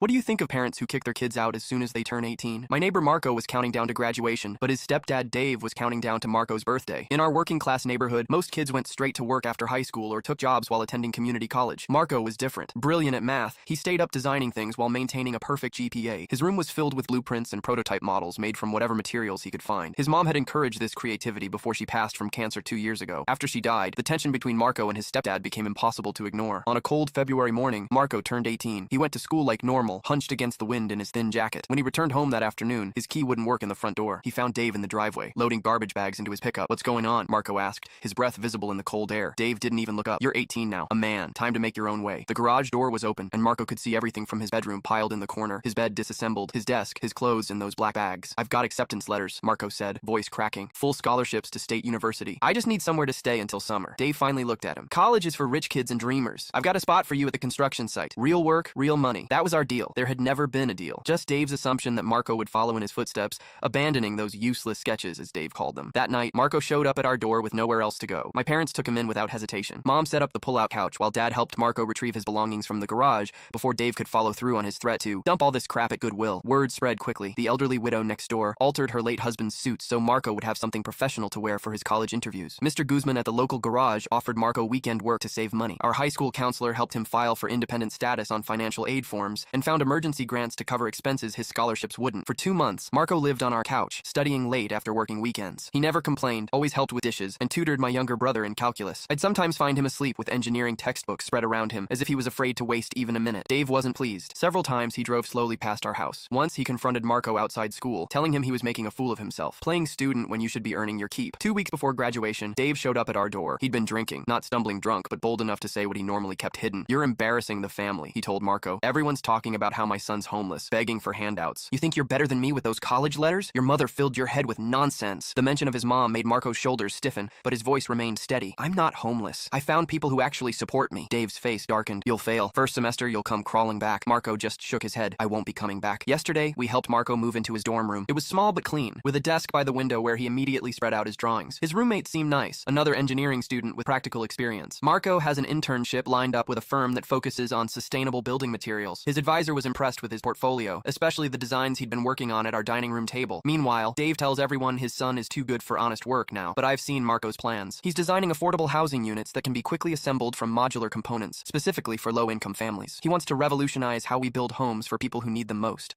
What do you think of parents who kick their kids out as soon as they turn 18? My neighbor Marco was counting down to graduation, but his stepdad Dave was counting down to Marco's birthday. In our working class neighborhood, most kids went straight to work after high school or took jobs while attending community college. Marco was different. Brilliant at math, he stayed up designing things while maintaining a perfect GPA. His room was filled with blueprints and prototype models made from whatever materials he could find. His mom had encouraged this creativity before she passed from cancer 2 years ago. After she died, the tension between Marco and his stepdad became impossible to ignore. On a cold February morning, Marco turned 18. He went to school like normal, hunched against the wind in his thin jacket. When he returned home that afternoon, his key wouldn't work in the front door. He found Dave in the driveway, loading garbage bags into his pickup. "What's going on?" Marco asked, his breath visible in the cold air. Dave didn't even look up. "You're 18 now. A man. Time to make your own way." The garage door was open, and Marco could see everything from his bedroom piled in the corner, his bed disassembled, his desk, his clothes in those black bags. "I've got acceptance letters," Marco said, voice cracking. "Full scholarships to State University. I just need somewhere to stay until summer." Dave finally looked at him. "College is for rich kids and dreamers. I've got a spot for you at the construction site. Real work, real money." That was our deal. There had never been a deal. Just Dave's assumption that Marco would follow in his footsteps, abandoning those useless sketches, as Dave called them. That night, Marco showed up at our door with nowhere else to go. My parents took him in without hesitation. Mom set up the pull-out couch while Dad helped Marco retrieve his belongings from the garage before Dave could follow through on his threat to dump all this crap at Goodwill. Word spread quickly. The elderly widow next door altered her late husband's suit so Marco would have something professional to wear for his college interviews. Mr. Guzman at the local garage offered Marco weekend work to save money. Our high school counselor helped him file for independent status on financial aid forms and found emergency grants to cover expenses his scholarships wouldn't. For 2 months, Marco lived on our couch, studying late after working weekends. He never complained, always helped with dishes, and tutored my younger brother in calculus. I'd sometimes find him asleep with engineering textbooks spread around him, as if he was afraid to waste even a minute. Dave wasn't pleased. Several times he drove slowly past our house. Once he confronted Marco outside school, telling him he was making a fool of himself, playing student when you should be earning your keep. 2 weeks before graduation, Dave showed up at our door. He'd been drinking, not stumbling drunk, but bold enough to say what he normally kept hidden. "You're embarrassing the family," he told Marco. "Everyone's talking about how my son's homeless, begging for handouts. You think you're better than me with those college letters? Your mother filled your head with nonsense." The mention of his mom made Marco's shoulders stiffen, but his voice remained steady. "I'm not homeless. I found people who actually support me." Dave's face darkened. "You'll fail. First semester, you'll come crawling back." Marco just shook his head. "I won't be coming back." Yesterday, we helped Marco move into his dorm room. It was small but clean, with a desk by the window where he immediately spread out his drawings. His roommate seemed nice, another engineering student with practical experience. Marco has an internship lined up with a firm that focuses on sustainable building materials. His advisor was impressed with his portfolio, especially the designs he'd been working on at our dining room table. Meanwhile, Dave tells everyone his son is too good for honest work now, but I've seen Marco's plans. He's designing affordable housing units that can be quickly assembled from modular components, specifically for low-income families. He wants to revolutionize how we build homes for people who need them most.